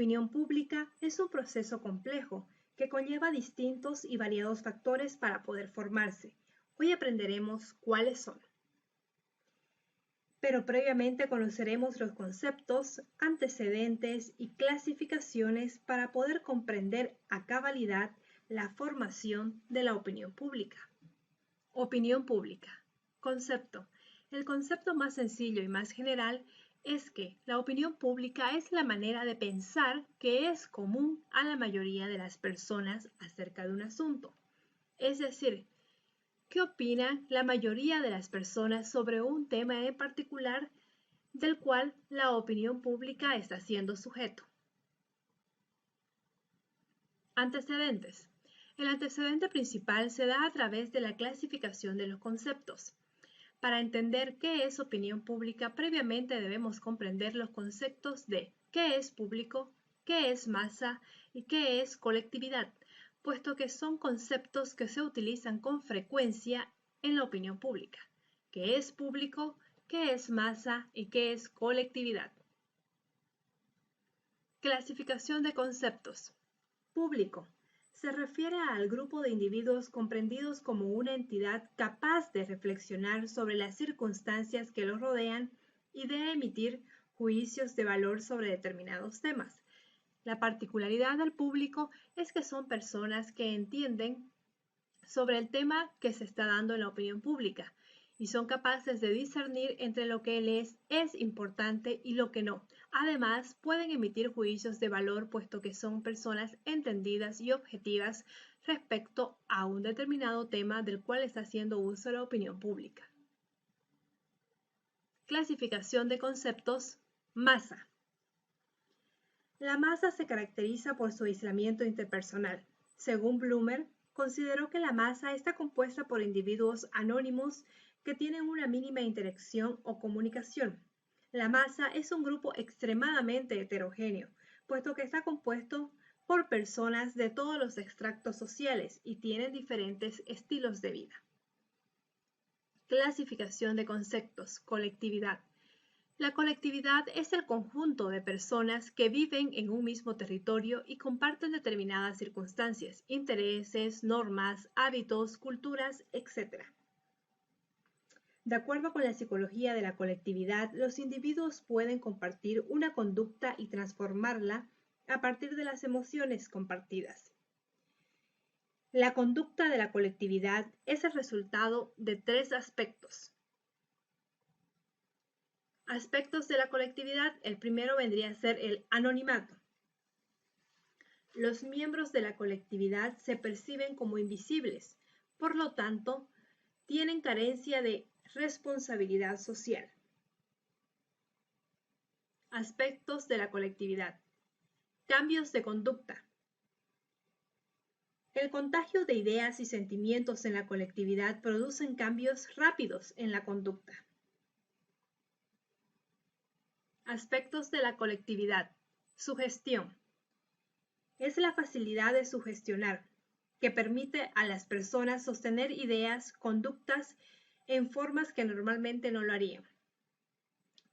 opinión pública es un proceso complejo que conlleva distintos y variados factores para poder formarse. Hoy aprenderemos cuáles son. Pero previamente conoceremos los conceptos, antecedentes y clasificaciones para poder comprender a cabalidad la formación de la opinión pública. Opinión pública. Concepto. El concepto más sencillo y más general es que la opinión pública es la manera de pensar que es común a la mayoría de las personas acerca de un asunto. Es decir, ¿qué opinan la mayoría de las personas sobre un tema en particular del cual la opinión pública está siendo sujeto? Antecedentes. El antecedente principal se da a través de la clasificación de los conceptos. Para entender qué es opinión pública, previamente debemos comprender los conceptos de qué es público, qué es masa y qué es colectividad, puesto que son conceptos que se utilizan con frecuencia en la opinión pública. ¿Qué es público? ¿Qué es masa? ¿Y qué es colectividad? Clasificación de conceptos. Público. Se refiere al grupo de individuos comprendidos como una entidad capaz de reflexionar sobre las circunstancias que los rodean y de emitir juicios de valor sobre determinados temas. La particularidad del público es que son personas que entienden sobre el tema que se está dando en la opinión pública y son capaces de discernir entre lo que les es importante y lo que no. Además, pueden emitir juicios de valor puesto que son personas entendidas y objetivas respecto a un determinado tema del cual está haciendo uso la opinión pública. Clasificación de conceptos. Masa. La masa se caracteriza por su aislamiento interpersonal. Según Blumer, consideró que la masa está compuesta por individuos anónimos que tienen una mínima interacción o comunicación. La masa es un grupo extremadamente heterogéneo, puesto que está compuesto por personas de todos los extractos sociales y tienen diferentes estilos de vida. Clasificación de conceptos. Colectividad. La colectividad es el conjunto de personas que viven en un mismo territorio y comparten determinadas circunstancias, intereses, normas, hábitos, culturas, etc. De acuerdo con la psicología de la colectividad, los individuos pueden compartir una conducta y transformarla a partir de las emociones compartidas. La conducta de la colectividad es el resultado de tres aspectos. Aspectos de la colectividad, el primero vendría a ser el anonimato. Los miembros de la colectividad se perciben como invisibles, por lo tanto, tienen carencia de responsabilidad social. Aspectos de la colectividad. Cambios de conducta. El contagio de ideas y sentimientos en la colectividad producen cambios rápidos en la conducta. Aspectos de la colectividad. Sugestión. Es la facilidad de sugestionar, que permite a las personas sostener ideas, conductas en formas que normalmente no lo harían.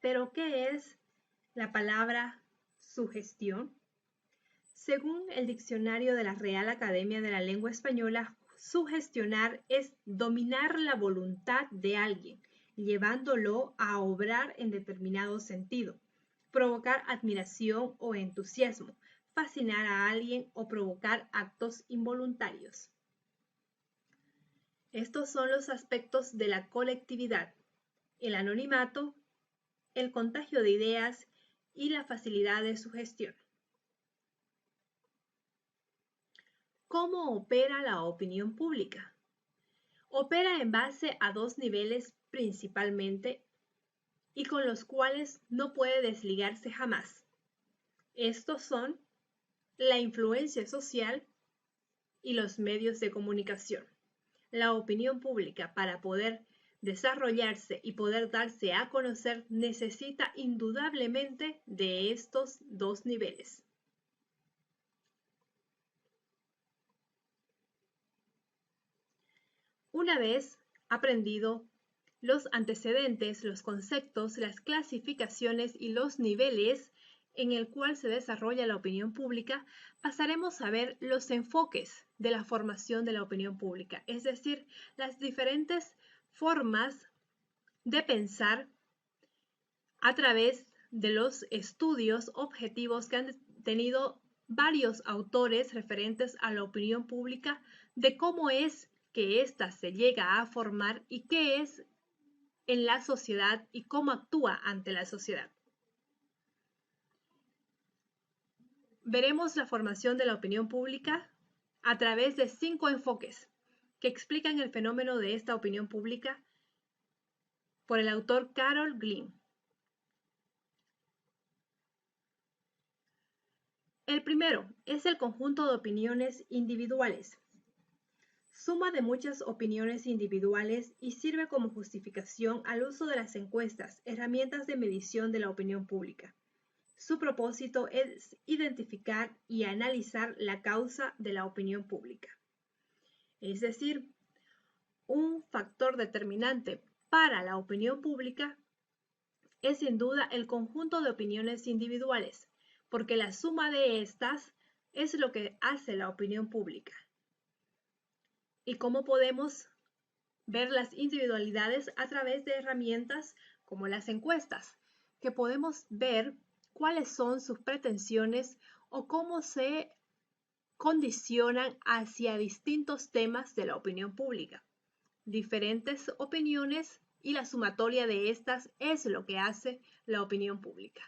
¿Pero qué es la palabra sugestión? Según el diccionario de la Real Academia de la Lengua Española, sugestionar es dominar la voluntad de alguien, llevándolo a obrar en determinado sentido, provocar admiración o entusiasmo, fascinar a alguien o provocar actos involuntarios. Estos son los aspectos de la colectividad: el anonimato, el contagio de ideas y la facilidad de sugestión. ¿Cómo opera la opinión pública? Opera en base a dos niveles principalmente y con los cuales no puede desligarse jamás. Estos son la influencia social y los medios de comunicación. La opinión pública, para poder desarrollarse y poder darse a conocer, necesita indudablemente de estos dos niveles. Una vez aprendido los antecedentes, los conceptos, las clasificaciones y los niveles, en el cual se desarrolla la opinión pública, pasaremos a ver los enfoques de la formación de la opinión pública, es decir, las diferentes formas de pensar a través de los estudios objetivos que han tenido varios autores referentes a la opinión pública, de cómo es que ésta se llega a formar y qué es en la sociedad y cómo actúa ante la sociedad. Veremos la formación de la opinión pública a través de 5 enfoques que explican el fenómeno de esta opinión pública por el autor Carol Glynn. El primero es el conjunto de opiniones individuales. Suma de muchas opiniones individuales y sirve como justificación al uso de las encuestas, herramientas de medición de la opinión pública. Su propósito es identificar y analizar la causa de la opinión pública. Es decir, un factor determinante para la opinión pública es sin duda el conjunto de opiniones individuales, porque la suma de estas es lo que hace la opinión pública. ¿Y cómo podemos ver las individualidades? A través de herramientas como las encuestas, que podemos ver cuáles son sus pretensiones o cómo se condicionan hacia distintos temas de la opinión pública. Diferentes opiniones y la sumatoria de estas es lo que hace la opinión pública.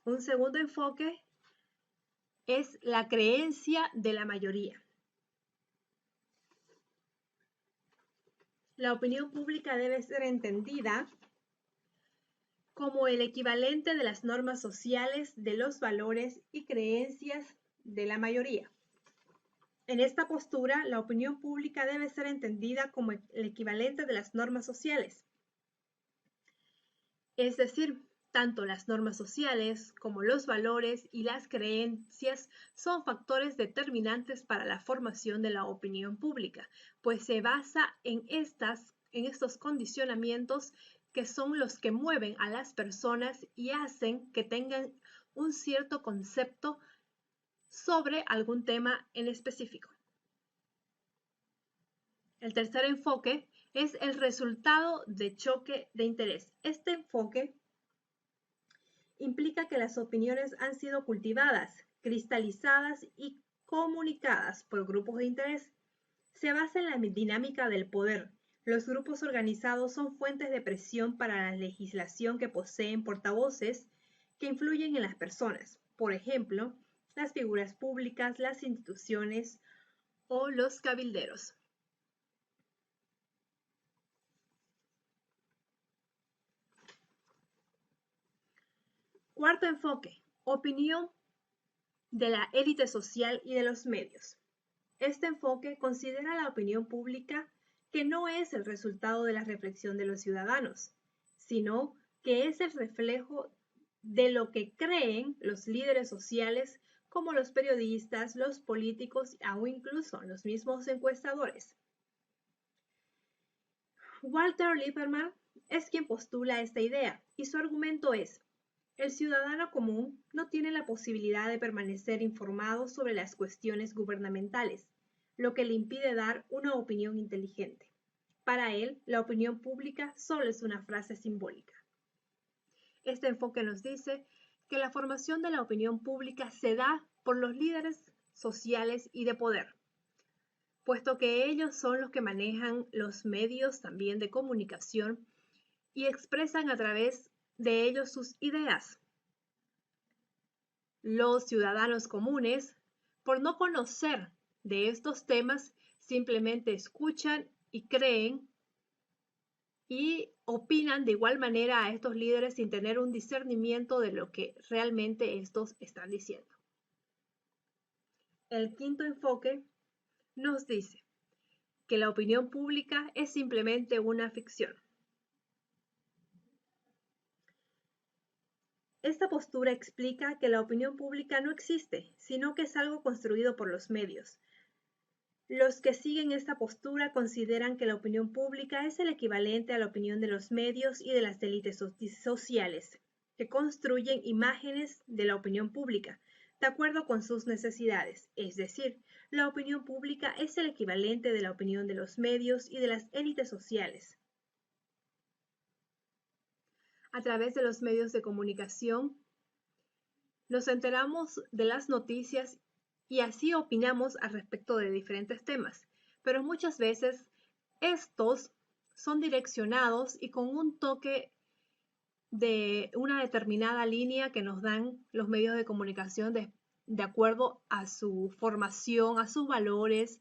Un segundo enfoque es la creencia de la mayoría. La opinión pública debe ser entendida como el equivalente de las normas sociales, de los valores y creencias de la mayoría. En esta postura, la opinión pública debe ser entendida como el equivalente de las normas sociales. Es decir, tanto las normas sociales como los valores y las creencias son factores determinantes para la formación de la opinión pública, pues se basa en estos condicionamientos que son los que mueven a las personas y hacen que tengan un cierto concepto sobre algún tema en específico. El tercer enfoque es el resultado de choque de interés. Este enfoque implica que las opiniones han sido cultivadas, cristalizadas y comunicadas por grupos de interés. Se basa en la dinámica del poder. Los grupos organizados son fuentes de presión para la legislación que poseen portavoces que influyen en las personas. Por ejemplo, las figuras públicas, las instituciones o los cabilderos. Cuarto enfoque, opinión de la élite social y de los medios. Este enfoque considera la opinión pública que no es el resultado de la reflexión de los ciudadanos, sino que es el reflejo de lo que creen los líderes sociales como los periodistas, los políticos o incluso los mismos encuestadores. Walter Lippmann es quien postula esta idea y su argumento es: el ciudadano común no tiene la posibilidad de permanecer informado sobre las cuestiones gubernamentales, lo que le impide dar una opinión inteligente. Para él, la opinión pública solo es una frase simbólica. Este enfoque nos dice que la formación de la opinión pública se da por los líderes sociales y de poder, puesto que ellos son los que manejan los medios también de comunicación y expresan a través de ellos sus ideas. Los ciudadanos comunes, por no conocer de estos temas, simplemente escuchan y creen y opinan de igual manera a estos líderes sin tener un discernimiento de lo que realmente estos están diciendo. El quinto enfoque nos dice que la opinión pública es simplemente una ficción. Esta postura explica que la opinión pública no existe, sino que es algo construido por los medios. Los que siguen esta postura consideran que la opinión pública es el equivalente a la opinión de los medios y de las élites sociales, que construyen imágenes de la opinión pública, de acuerdo con sus necesidades. Es decir, la opinión pública es el equivalente de la opinión de los medios y de las élites sociales. A través de los medios de comunicación, nos enteramos de las noticias y así opinamos al respecto de diferentes temas, pero muchas veces estos son direccionados y con un toque de una determinada línea que nos dan los medios de comunicación de acuerdo a su formación, a sus valores.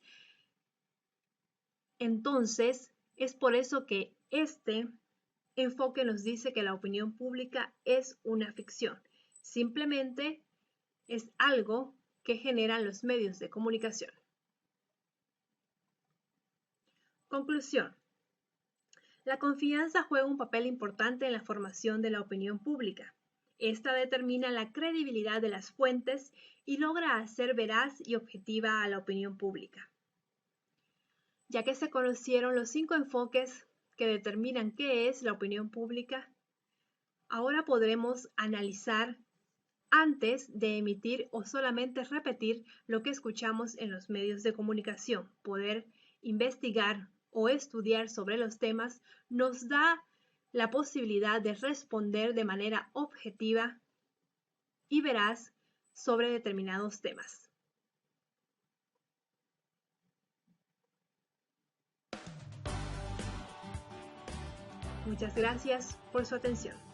Entonces, es por eso que este enfoque nos dice que la opinión pública es una ficción. Simplemente es algo que generan los medios de comunicación. Conclusión. La confianza juega un papel importante en la formación de la opinión pública. Esta determina la credibilidad de las fuentes y logra hacer veraz y objetiva a la opinión pública. Ya que se conocieron los 5 enfoques que determinan qué es la opinión pública, ahora podremos analizar antes de emitir o solamente repetir lo que escuchamos en los medios de comunicación. Poder investigar o estudiar sobre los temas nos da la posibilidad de responder de manera objetiva y veraz sobre determinados temas. Muchas gracias por su atención.